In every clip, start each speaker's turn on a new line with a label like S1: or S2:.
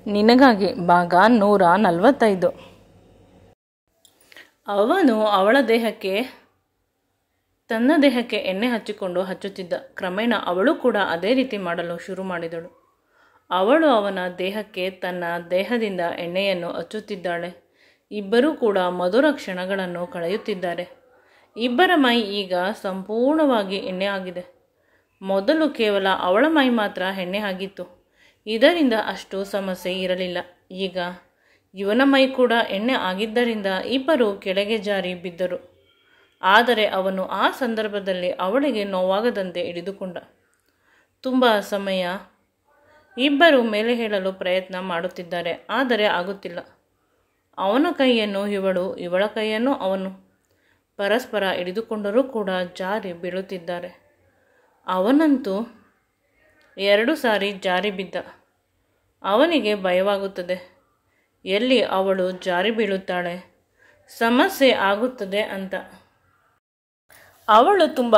S1: ನಿನಗಾಗಿ ಭಾಗ 145. ಅವನು ತನ್ನ ದೇಹಕ್ಕೆ ಎಣ್ಣೆ ಹಚ್ಚುತ್ತಿದ್ದ. ಕ್ರಮೇಣ ಅವಳು ಕೂಡ ಅದೇ ರೀತಿ ಮಾಡಲು ಶುರು ಮಾಡಿದಳು. ಅವಳು ಅವನ ದೇಹಕ್ಕೆ ತನ್ನ ದೇಹದಿಂದ ಎಣ್ಣೆಯನ್ನು ಹಚ್ಚುತ್ತಿದ್ದಾಳೆ. ಇಬ್ಬರೂ ಕೂಡ ಮಧುರ ಕ್ಷಣಗಳನ್ನು ಕಳೆಯುತ್ತಿದ್ದಾರೆ. ಇಬ್ಬರ ಮೈ ಈಗ ಸಂಪೂರ್ಣವಾಗಿ ಎಣ್ಣೆ ಆಗಿದೆ. ಮೊದಲು ಕೇವಲ ಅವಳ ಮೈ ಮಾತ್ರ ಎಣ್ಣೆ ಆಗಿತ್ತು. ಇದರಿಂದ ಅಷ್ಟು ಸಮಸ್ಯೆ ಇರಲಿಲ್ಲ. ಈಗ ಇವನ ಮೈ ಕೂಡ ಎಣ್ಣೆ ಆಗಿದ್ದರಿಂದ ಇಬ್ಬರು ಕೆಳಗೆ ಜಾರಿ ಬಿದ್ದರು. ಆದರೆ ಅವನು ಆ ಸಂದರ್ಭದಲ್ಲಿ ಅವಳಿಗೆ ನೋವಾಗದಂತೆ ಹಿಡಿದುಕೊಂಡ. ತುಂಬ ಸಮಯ ಇಬ್ಬರು ಮೇಲೆ ಹೇಳಲು ಪ್ರಯತ್ನ ಮಾಡುತ್ತಿದ್ದಾರೆ, ಆದರೆ ಆಗುತ್ತಿಲ್ಲ. ಅವನ ಕೈಯನ್ನು ಇವಳ ಕೈಯನ್ನು ಅವನು ಪರಸ್ಪರ ಹಿಡಿದುಕೊಂಡರೂ ಕೂಡ ಜಾರಿ ಬೀಳುತ್ತಿದ್ದಾರೆ. ಅವನಂತೂ 2 ಸಾರಿ ಜಾರಿ ಬಿದ್ದ. ಅವನಿಗೆ ಭಯವಾಗುತ್ತದೆ, ಎಲ್ಲಿ ಅವಳು ಜಾರಿ ಬೀಳುತ್ತಾಳೆ, ಸಮಸ್ಯೆ ಆಗುತ್ತದೆ ಅಂತ. ಅವಳು ತುಂಬ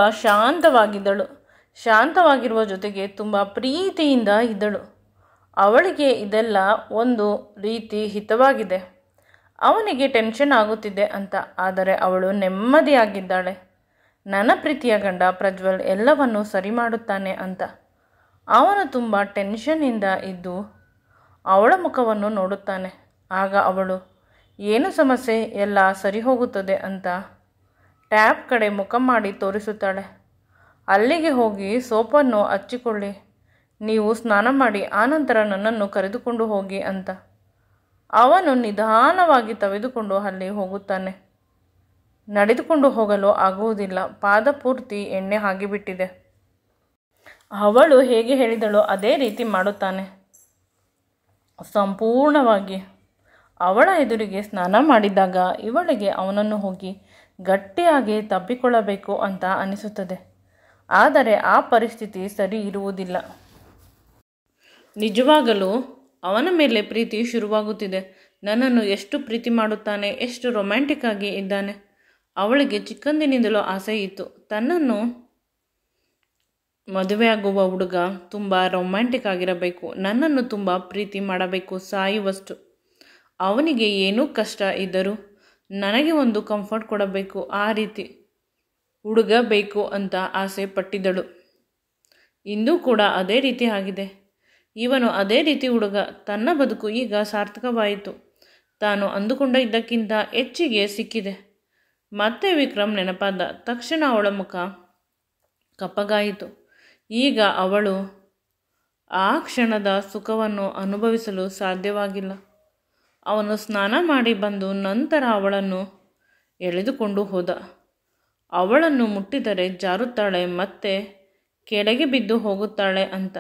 S1: ಶಾಂತವಾಗಿರುವ ಜೊತೆಗೆ ತುಂಬ ಪ್ರೀತಿಯಿಂದ ಇದ್ದಳು. ಅವಳಿಗೆ ಇದೆಲ್ಲ ಒಂದು ರೀತಿ ಹಿತವಾಗಿದೆ. ಅವನಿಗೆ ಟೆನ್ಷನ್ ಆಗುತ್ತಿದೆ ಅಂತ, ಆದರೆ ಅವಳು ನೆಮ್ಮದಿಯಾಗಿದ್ದಾಳೆ. ನನ್ನ ಪ್ರೀತಿಯ ಗಂಡ ಪ್ರಜ್ವಲ್ ಎಲ್ಲವನ್ನೂ ಸರಿ ಮಾಡುತ್ತಾನೆ ಅಂತ. ಅವನು ತುಂಬ ಟೆನ್ಷನ್ನಿಂದ ಇದ್ದು ಅವಳ ಮುಖವನ್ನು ನೋಡುತ್ತಾನೆ. ಆಗ ಅವಳು ಏನು ಸಮಸ್ಯೆ, ಎಲ್ಲ ಸರಿ ಹೋಗುತ್ತದೆ ಅಂತ ಟ್ಯಾಪ್ ಕಡೆ ಮುಖ ಮಾಡಿ ತೋರಿಸುತ್ತಾಳೆ. ಅಲ್ಲಿಗೆ ಹೋಗಿ ಸೋಪನ್ನು ಹಚ್ಚಿಕೊಳ್ಳಿ, ನೀವು ಸ್ನಾನ ಮಾಡಿ ಆನಂತರ ನನ್ನನ್ನು ಕರೆದುಕೊಂಡು ಹೋಗಿ ಅಂತ. ಅವನು ನಿಧಾನವಾಗಿ ತೆಗೆದುಕೊಂಡು ಅಲ್ಲಿ ಹೋಗುತ್ತಾನೆ. ನಡೆದುಕೊಂಡು ಹೋಗಲು ಆಗುವುದಿಲ್ಲ, ಪಾದ ಪೂರ್ತಿ ಎಣ್ಣೆ ಆಗಿಬಿಟ್ಟಿದೆ. ಅವಳು ಹೇಗೆ ಹೇಳಿದಳೋ ಅದೇ ರೀತಿ ಮಾಡುತ್ತಾನೆ. ಸಂಪೂರ್ಣವಾಗಿ ಅವಳ ಎದುರಿಗೆ ಸ್ನಾನ ಮಾಡಿದಾಗ ಇವಳಿಗೆ ಅವನನ್ನು ಹೋಗಿ ಗಟ್ಟಿಯಾಗಿ ತಬ್ಬಿಕೊಳ್ಳಬೇಕು ಅಂತ ಅನಿಸುತ್ತದೆ. ಆದರೆ ಆ ಪರಿಸ್ಥಿತಿ ಸರಿ ಇರುವುದಿಲ್ಲ. ನಿಜವಾಗಲೂ ಅವನ ಮೇಲೆ ಪ್ರೀತಿ ಶುರುವಾಗುತ್ತಿದೆ. ನನ್ನನ್ನು ಎಷ್ಟು ಪ್ರೀತಿ ಮಾಡುತ್ತಾನೆ, ಎಷ್ಟು ರೊಮ್ಯಾಂಟಿಕ್ ಆಗಿ ಇದ್ದಾನೆ. ಅವಳಿಗೆ ಚಿಕ್ಕಂದಿನಿಂದಲೂ ಆಸೆ ಇತ್ತು, ತನ್ನನ್ನು ಮದುವೆಯಾಗುವ ಹುಡುಗ ತುಂಬ ರೊಮ್ಯಾಂಟಿಕ್ ಆಗಿರಬೇಕು, ನನ್ನನ್ನು ತುಂಬ ಪ್ರೀತಿ ಮಾಡಬೇಕು, ಸಾಯುವಷ್ಟು. ಅವನಿಗೆ ಏನೂ ಕಷ್ಟ ಇದ್ದರೂ ನನಗೆ ಒಂದು ಕಂಫರ್ಟ್ ಕೊಡಬೇಕು, ಆ ರೀತಿ ಹುಡುಗ ಬೇಕು ಅಂತ ಆಸೆ ಪಟ್ಟಿದ್ದಳು. ಇಂದು ಕೂಡ ಅದೇ ರೀತಿ ಆಗಿದೆ. ಇವನು ಅದೇ ರೀತಿ ಹುಡುಗ. ತನ್ನ ಬದುಕು ಈಗ ಸಾರ್ಥಕವಾಯಿತು. ತಾನು ಅಂದುಕೊಂಡ ಇದಕ್ಕಿಂತ ಹೆಚ್ಚಿಗೆ ಸಿಕ್ಕಿದೆ. ಮತ್ತೆ ವಿಕ್ರಮ್ ನೆನಪಾದ ತಕ್ಷಣ ಅವಳ ಮುಖ ಕಪ್ಪಗಾಯಿತು. ಈಗ ಅವಳು ಆ ಕ್ಷಣದ ಸುಖವನ್ನು ಅನುಭವಿಸಲು ಸಾಧ್ಯವಾಗಿಲ್ಲ. ಅವನು ಸ್ನಾನ ಮಾಡಿ ಬಂದು ನಂತರ ಅವಳನ್ನು ಎಳೆದುಕೊಂಡು ಹೋದ. ಅವಳನ್ನು ಮುಟ್ಟಿದರೆ ಜಾರುತ್ತಾಳೆ, ಮತ್ತೆ ಕೆಳಗೆ ಬಿದ್ದು ಹೋಗುತ್ತಾಳೆ ಅಂತ.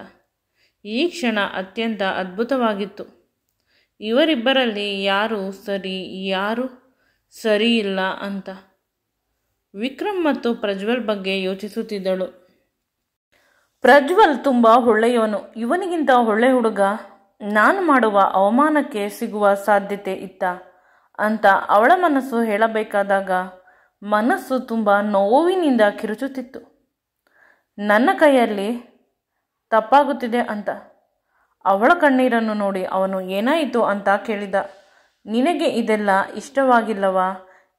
S1: ಈ ಕ್ಷಣ ಅತ್ಯಂತ ಅದ್ಭುತವಾಗಿತ್ತು. ಇವರಿಬ್ಬರಲ್ಲಿ ಯಾರು ಸರಿ, ಯಾರು ಸರಿ ಇಲ್ಲ ಅಂತ ವಿಕ್ರಮ್ ಮತ್ತು ಪ್ರಜ್ವಲ್ ಬಗ್ಗೆ ಯೋಚಿಸುತ್ತಿದ್ದಳು. ಪ್ರಜ್ವಲ್ ತುಂಬ ಒಳ್ಳೆಯವನು. ಇವನಿಗಿಂತ ಒಳ್ಳೆ ಹುಡುಗ ನಾನು ಮಾಡುವ ಅವಮಾನಕ್ಕೆ ಸಿಗುವ ಸಾಧ್ಯತೆ ಇತ್ತ ಅಂತ ಅವಳ ಮನಸ್ಸು ಹೇಳಬೇಕಾದಾಗ ಮನಸ್ಸು ತುಂಬ ನೋವಿನಿಂದ ಕಿರುಚುತ್ತಿತ್ತು. ನನ್ನ ಕೈಯಲ್ಲಿ ತಪ್ಪಾಗುತ್ತಿದೆ ಅಂತ. ಅವಳ ಕಣ್ಣೀರನ್ನು ನೋಡಿ ಅವನು ಏನಾಯಿತು ಅಂತ ಕೇಳಿದ. ನಿನಗೆ ಇದೆಲ್ಲ ಇಷ್ಟವಾಗಿಲ್ಲವಾ,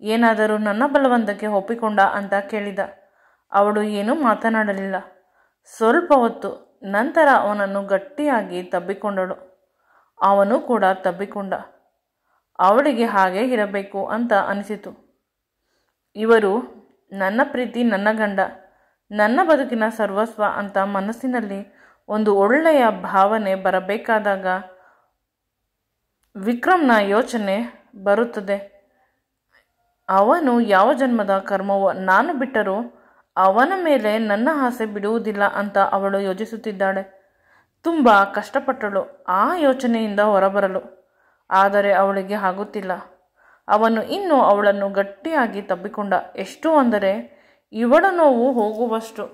S1: ಏನಾದರೂ ನನ್ನ ಬಲವಂತಕ್ಕೆ ಒಪ್ಪಿಕೊಂಡ ಅಂತ ಕೇಳಿದ. ಅವಳು ಏನೂ ಮಾತನಾಡಲಿಲ್ಲ. ಸ್ವಲ್ಪ ಹೊತ್ತು ನಂತರ ಅವನನ್ನು ಗಟ್ಟಿಯಾಗಿ ತಬ್ಬಿಕೊಂಡಳು. ಅವನು ಕೂಡ ತಬ್ಬಿಕೊಂಡ. ಅವಳಿಗೆ ಹಾಗೇ ಇರಬೇಕು ಅಂತ ಅನಿಸಿತು. ಇವರು ನನ್ನ ಪ್ರೀತಿ, ನನ್ನ ಗಂಡ, ನನ್ನ ಬದುಕಿನ ಸರ್ವಸ್ವ ಅಂತ ಮನಸ್ಸಿನಲ್ಲಿ ಒಂದು ಒಳ್ಳೆಯ ಭಾವನೆ ಬರಬೇಕಾದಾಗ ವಿಕ್ರಮ್ನ ಯೋಚನೆ ಬರುತ್ತದೆ. ಅವನು ಯಾವ ಜನ್ಮದ ಕರ್ಮವೋ, ನಾನು ಬಿಟ್ಟರೂ ಅವನ ಮೇಲೆ ನನ್ನ ಆಸೆ ಬಿಡುವುದಿಲ್ಲ ಅಂತ ಅವಳು ಯೋಚಿಸುತ್ತಿದ್ದಾಳೆ. ತುಂಬ ಕಷ್ಟಪಟ್ಟಳು ಆ ಯೋಚನೆಯಿಂದ ಹೊರಬರಲು, ಆದರೆ ಅವಳಿಗೆ ಆಗುತ್ತಿಲ್ಲ. ಅವನು ಇನ್ನೂ ಅವಳನ್ನು ಗಟ್ಟಿಯಾಗಿ ತಬ್ಬಿಕೊಂಡ. ಎಷ್ಟು ಅಂದರೆ ಇವಳ ನೋವು ಹೋಗುವಷ್ಟು.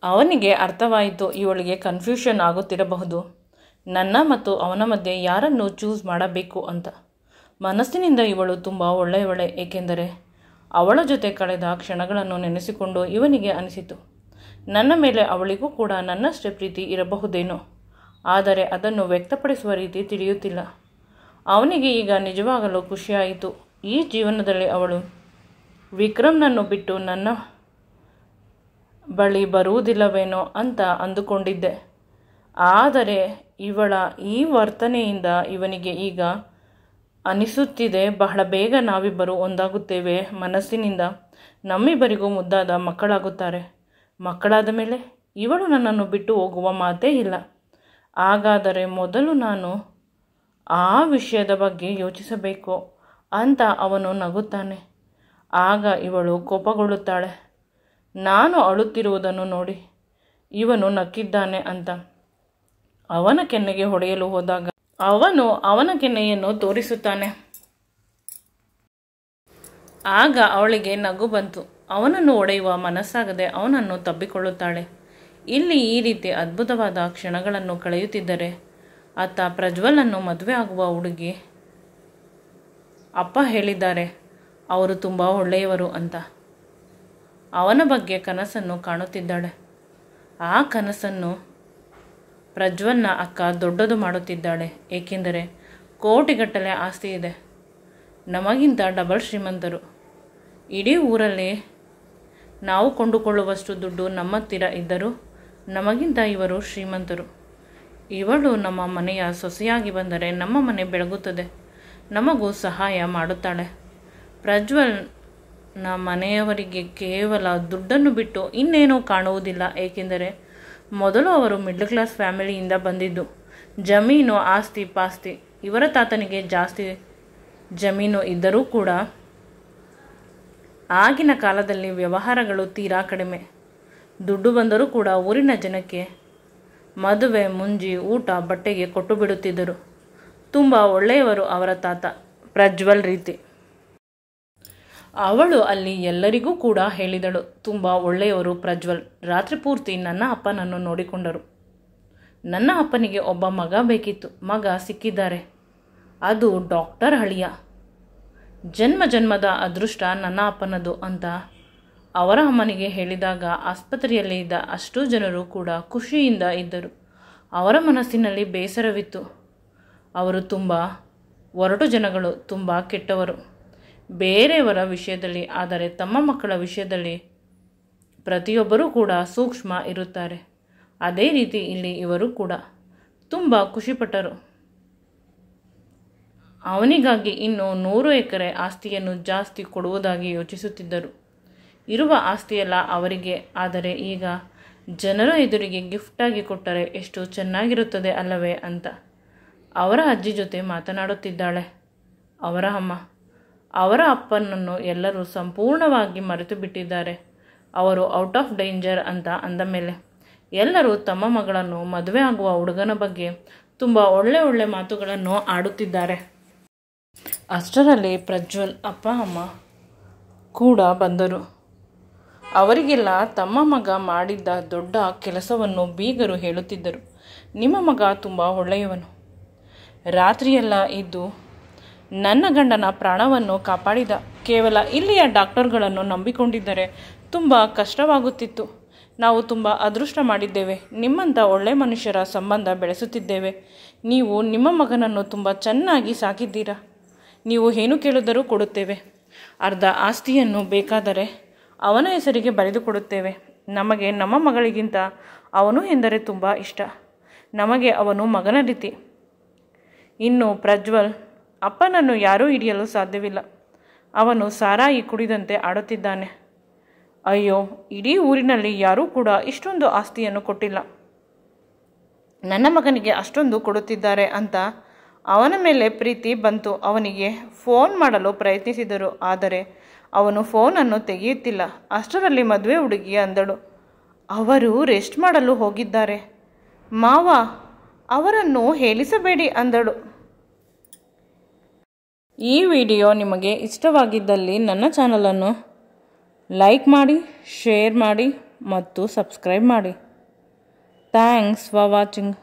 S1: ಅವನಿಗೆ ಅರ್ಥವಾಯಿತು, ಇವಳಿಗೆ ಕನ್ಫ್ಯೂಷನ್ ಆಗುತ್ತಿರಬಹುದು, ನನ್ನ ಮತ್ತು ಅವನ ಮಧ್ಯೆ ಯಾರನ್ನು ಚೂಸ್ ಮಾಡಬೇಕು ಅಂತ. ಮನಸ್ಸಿನಿಂದ ಇವಳು ತುಂಬ ಒಳ್ಳೆಯವಳೆ, ಏಕೆಂದರೆ ಅವಳ ಜೊತೆ ಕಳೆದ ಕ್ಷಣಗಳನ್ನು ನೆನೆಸಿಕೊಂಡು ಇವನಿಗೆ ಅನಿಸಿತು, ನನ್ನ ಮೇಲೆ ಅವಳಿಗೂ ಕೂಡ ನನ್ನಷ್ಟೇ ಪ್ರೀತಿ ಇರಬಹುದೇನೋ. ಆದರೆ ಅದನ್ನು ವ್ಯಕ್ತಪಡಿಸುವ ರೀತಿ ತಿಳಿಯುತ್ತಿಲ್ಲ. ಅವನಿಗೆ ಈಗ ನಿಜವಾಗಲೂ ಖುಷಿಯಾಯಿತು. ಈ ಜೀವನದಲ್ಲಿ ಅವಳು ವಿಕ್ರಮ್ನನ್ನು ಬಿಟ್ಟು ನನ್ನ ಬಳಿ ಬರುವುದಿಲ್ಲವೇನೋ ಅಂತ ಅಂದುಕೊಂಡಿದ್ದೆ. ಆದರೆ ಇವಳ ಈ ವರ್ತನೆಯಿಂದ ಇವನಿಗೆ ಈಗ ಅನಿಸುತ್ತಿದೆ, ಬಹಳ ಬೇಗ ನಾವಿಬ್ಬರು ಒಂದಾಗುತ್ತೇವೆ. ಮನಸ್ಸಿನಿಂದ ನಮ್ಮಿಬ್ಬರಿಗೂ ಮುದ್ದಾದ ಮಕ್ಕಳಾಗುತ್ತಾರೆ. ಮಕ್ಕಳಾದ ಮೇಲೆ ಇವಳು ನನ್ನನ್ನು ಬಿಟ್ಟು ಹೋಗುವ ಮಾತೇ ಇಲ್ಲ. ಹಾಗಾದರೆ ಮೊದಲು ನಾನು ಆ ವಿಷಯದ ಬಗ್ಗೆ ಯೋಚಿಸಬೇಕು ಅಂತ ಅವನು ನಗುತ್ತಾನೆ. ಆಗ ಇವಳು ಕೋಪಗೊಳ್ಳುತ್ತಾಳೆ. ನಾನು ಅಳುತ್ತಿರುವುದನ್ನು ನೋಡಿ ಇವನು ನಕ್ಕಿದ್ದಾನೆ ಅಂತ ಅವನ ಕೆನ್ನೆಗೆ ಹೊಡೆಯಲು ಹೋದಾಗ ಅವನು ಅವನ ಕೆನ್ನೆಯನ್ನು ತೋರಿಸುತ್ತಾನೆ. ಆಗ ಅವಳಿಗೆ ನಗು ಬಂತು. ಅವನನ್ನು ಹೊಡೆಯುವ ಮನಸ್ಸಾಗದೆ ಅವನನ್ನು ತಬ್ಬಿಕೊಳ್ಳುತ್ತಾಳೆ. ಇಲ್ಲಿ ಈ ರೀತಿ ಅದ್ಭುತವಾದ ಕ್ಷಣಗಳನ್ನು ಕಳೆಯುತ್ತಿದ್ದರೆ ಆತ ಪ್ರಜ್ವಲನ್ನು ಮದುವೆ ಆಗುವ ಹುಡುಗಿ ಅಪ್ಪ ಹೇಳಿದ್ದಾರೆ, ಅವರು ತುಂಬ ಒಳ್ಳೆಯವರು ಅಂತ. ಅವನ ಬಗ್ಗೆ ಕನಸನ್ನು ಕಾಣುತ್ತಿದ್ದಾಳೆ. ಆ ಕನಸನ್ನು ಪ್ರಜ್ವಲ್ನ ಅಕ್ಕ ದೊಡ್ಡದು ಮಾಡುತ್ತಿದ್ದಾಳೆ. ಏಕೆಂದರೆ ಕೋಟಿಗಟ್ಟಲೆ ಆಸ್ತಿ ಇದೆ. ನಮಗಿಂತ ಡಬಲ್ ಶ್ರೀಮಂತರು. ಇಡೀ ಊರಲ್ಲಿ ನಾವು ಕೊಂಡುಕೊಳ್ಳುವಷ್ಟು ದುಡ್ಡು ನಮ್ಮ ಹತ್ತಿರ ಇದ್ದರೂ ನಮಗಿಂತ ಇವರು ಶ್ರೀಮಂತರು. ಇವಳು ನಮ್ಮ ಮನೆಯ ಸೊಸೆಯಾಗಿ ಬಂದರೆ ನಮ್ಮ ಮನೆ ಬೆಳಗುತ್ತದೆ, ನಮಗೂ ಸಹಾಯ ಮಾಡುತ್ತಾಳೆ. ಪ್ರಜ್ವಲ್ನ ಮನೆಯವರಿಗೆ ಕೇವಲ ದುಡ್ಡನ್ನು ಬಿಟ್ಟು ಇನ್ನೇನೂ ಕಾಣುವುದಿಲ್ಲ. ಏಕೆಂದರೆ ಮೊದಲು ಅವರು ಮಿಡ್ಲ್ ಕ್ಲಾಸ್ ಫ್ಯಾಮಿಲಿಯಿಂದ ಬಂದಿದ್ದು. ಜಮೀನು, ಆಸ್ತಿ ಪಾಸ್ತಿ ಇವರ ತಾತನಿಗೆ ಜಾಸ್ತಿ ಜಮೀನು ಇದ್ದರೂ ಕೂಡ ಆಗಿನ ಕಾಲದಲ್ಲಿ ವ್ಯವಹಾರಗಳು ತೀರಾ ಕಡಿಮೆ. ದುಡ್ಡು ಬಂದರೂ ಕೂಡ ಊರಿನ ಜನಕ್ಕೆ ಮದುವೆ, ಮುಂಜಿ, ಊಟ, ಬಟ್ಟೆಗೆ ಕೊಟ್ಟು ಬಿಡುತ್ತಿದ್ದರು. ತುಂಬ ಒಳ್ಳೆಯವರು ಅವರ ತಾತ. ಪ್ರಜ್ವಲ್ ರೀತಿ ಅವಳು ಅಲ್ಲಿ ಎಲ್ಲರಿಗೂ ಕೂಡ ಹೇಳಿದಳು, ತುಂಬ ಒಳ್ಳೆಯವರು ಪ್ರಜ್ವಲ್. ರಾತ್ರಿ ಪೂರ್ತಿ ನನ್ನ ಅಪ್ಪನನ್ನು ನೋಡಿಕೊಂಡರು. ನನ್ನ ಅಪ್ಪನಿಗೆ ಒಬ್ಬ ಮಗ ಬೇಕಿತ್ತು. ಮಗ ಸಿಕ್ಕಿದ್ದಾರೆ. ಅದು ಡಾಕ್ಟರ್ ಅಳಿಯ. ಜನ್ಮ ಜನ್ಮದ ಅದೃಷ್ಟ ನನ್ನ ಅಪ್ಪನದು ಅಂತ ಅವರ ಅಮ್ಮನಿಗೆ ಹೇಳಿದಾಗ ಆಸ್ಪತ್ರೆಯಲ್ಲಿ ಇದ್ದ ಅಷ್ಟು ಜನರು ಕೂಡ ಖುಷಿಯಿಂದ ಇದ್ದರು. ಅವರ ಮನಸ್ಸಿನಲ್ಲಿ ಬೇಸರವಿತ್ತು. ಅವರು ತುಂಬ ಒರಟು ಜನಗಳು, ತುಂಬ ಕೆಟ್ಟವರು ಬೇರೆಯವರ ವಿಷಯದಲ್ಲಿ. ಆದರೆ ತಮ್ಮ ಮಕ್ಕಳ ವಿಷಯದಲ್ಲಿ ಪ್ರತಿಯೊಬ್ಬರೂ ಕೂಡ ಸೂಕ್ಷ್ಮ ಇರುತ್ತಾರೆ. ಅದೇ ರೀತಿ ಇಲ್ಲಿ ಇವರು ಕೂಡ ತುಂಬ ಖುಷಿಪಟ್ಟರು. ಅವನಿಗಾಗಿ ಇನ್ನು 100 ಎಕರೆ ಆಸ್ತಿಯನ್ನು ಜಾಸ್ತಿ ಕೊಡುವುದಾಗಿ ಯೋಚಿಸುತ್ತಿದ್ದರು. ಇರುವ ಆಸ್ತಿಯೆಲ್ಲ ಅವರಿಗೆ. ಆದರೆ ಈಗ ಜನರ ಎದುರಿಗೆ ಗಿಫ್ಟಾಗಿ ಕೊಟ್ಟರೆ ಎಷ್ಟು ಚೆನ್ನಾಗಿರುತ್ತದೆ ಅಲ್ಲವೇ ಅಂತ ಅವರ ಅಜ್ಜಿ ಜೊತೆ ಮಾತನಾಡುತ್ತಿದ್ದಾಳೆ ಅವರ ಅಮ್ಮ. ಅವರ ಅಪ್ಪನನ್ನು ಎಲ್ಲರೂ ಸಂಪೂರ್ಣವಾಗಿ ಮರೆತು ಬಿಟ್ಟಿದ್ದಾರೆ. ಅವರು ಔಟ್ ಆಫ್ ಡೇಂಜರ್ ಅಂತ ಅಂದ ಮೇಲೆ ಎಲ್ಲರೂ ತಮ್ಮ ಮಗಳನ್ನು ಮದುವೆ ಆಗುವ ಹುಡುಗನ ಬಗ್ಗೆ ತುಂಬ ಒಳ್ಳೆ ಮಾತುಗಳನ್ನು ಆಡುತ್ತಿದ್ದಾರೆ. ಅಷ್ಟರಲ್ಲಿ ಪ್ರಜ್ವಲ್ ಅಪ್ಪ ಅಮ್ಮ ಕೂಡ ಬಂದರು. ಅವರಿಗೆಲ್ಲ ತಮ್ಮ ಮಗ ಮಾಡಿದ್ದ ದೊಡ್ಡ ಕೆಲಸವನ್ನು ಬೀಗರು ಹೇಳುತ್ತಿದ್ದರು. ನಿಮ್ಮ ಮಗ ತುಂಬ ಒಳ್ಳೆಯವನು. ರಾತ್ರಿಯೆಲ್ಲ ಇದ್ದು ನನ್ನ ಗಂಡನ ಪ್ರಾಣವನ್ನು ಕಾಪಾಡಿದ. ಕೇವಲ ಇಲ್ಲಿಯ ಡಾಕ್ಟರ್ಗಳನ್ನು ನಂಬಿಕೊಂಡಿದ್ದರೆ ತುಂಬ ಕಷ್ಟವಾಗುತ್ತಿತ್ತು. ನಾವು ತುಂಬ ಅದೃಷ್ಟ ಮಾಡಿದ್ದೇವೆ. ನಿಮ್ಮಂಥ ಒಳ್ಳೆ ಮನುಷ್ಯರ ಸಂಬಂಧ ಬೆಳೆಸುತ್ತಿದ್ದೇವೆ. ನೀವು ನಿಮ್ಮ ಮಗನನ್ನು ತುಂಬ ಚೆನ್ನಾಗಿ ಸಾಕಿದ್ದೀರಾ. ನೀವು ಏನು ಕೇಳಿದರೂ ಕೊಡುತ್ತೇವೆ. ಅರ್ಧ ಆಸ್ತಿಯನ್ನು ಬೇಕಾದರೆ ಅವನ ಹೆಸರಿಗೆ ಬರೆದುಕೊಡುತ್ತೇವೆ. ನಮಗೆ ನಮ್ಮ ಮಗಳಿಗಿಂತ ಅವನು ಎಂದರೆ ತುಂಬ ಇಷ್ಟ. ನಮಗೆ ಅವನು ಮಗನ ರೀತಿ. ಇನ್ನು ಪ್ರಜ್ವಲ್ ಅಪ್ಪನನ್ನು ಯಾರೂ ಹಿಡಿಯಲು ಸಾಧ್ಯವಿಲ್ಲ. ಅವನು ಸಾರಾಯಿ ಕುಡಿದಂತೆ ಆಡುತ್ತಿದ್ದಾನೆ. ಅಯ್ಯೋ, ಇಡೀ ಊರಿನಲ್ಲಿ ಯಾರೂ ಕೂಡ ಇಷ್ಟೊಂದು ಆಸ್ತಿಯನ್ನು ಕೊಟ್ಟಿಲ್ಲ. ನನ್ನ ಮಗನಿಗೆ ಅಷ್ಟೊಂದು ಕೊಡುತ್ತಿದ್ದಾರೆ ಅಂತ ಅವನ ಮೇಲೆ ಪ್ರೀತಿ ಬಂತು. ಅವನಿಗೆ ಫೋನ್ ಮಾಡಲು ಪ್ರಯತ್ನಿಸಿದರು. ಆದರೆ ಅವನು ಫೋನನ್ನು ತೆಗೆಯುತ್ತಿಲ್ಲ. ಅಷ್ಟರಲ್ಲಿ ಮದುವೆ ಹುಡುಗಿ ಅಂದಳು, ಅವರು ರೆಸ್ಟ್ ಮಾಡಲು ಹೋಗಿದ್ದಾರೆ ಮಾವ, ಅವರನ್ನು ಹೇಳಿಸಬೇಡಿ ಅಂದಳು. ಈ ವಿಡಿಯೋ ನಿಮಗೆ ಇಷ್ಟವಾಗಿದ್ದಲ್ಲಿ ನನ್ನ ಚಾನಲನ್ನು ಲೈಕ್ ಮಾಡಿ, ಶೇರ್ ಮಾಡಿ ಮತ್ತು ಸಬ್ಸ್ಕ್ರೈಬ್ ಮಾಡಿ. Thanks for watching.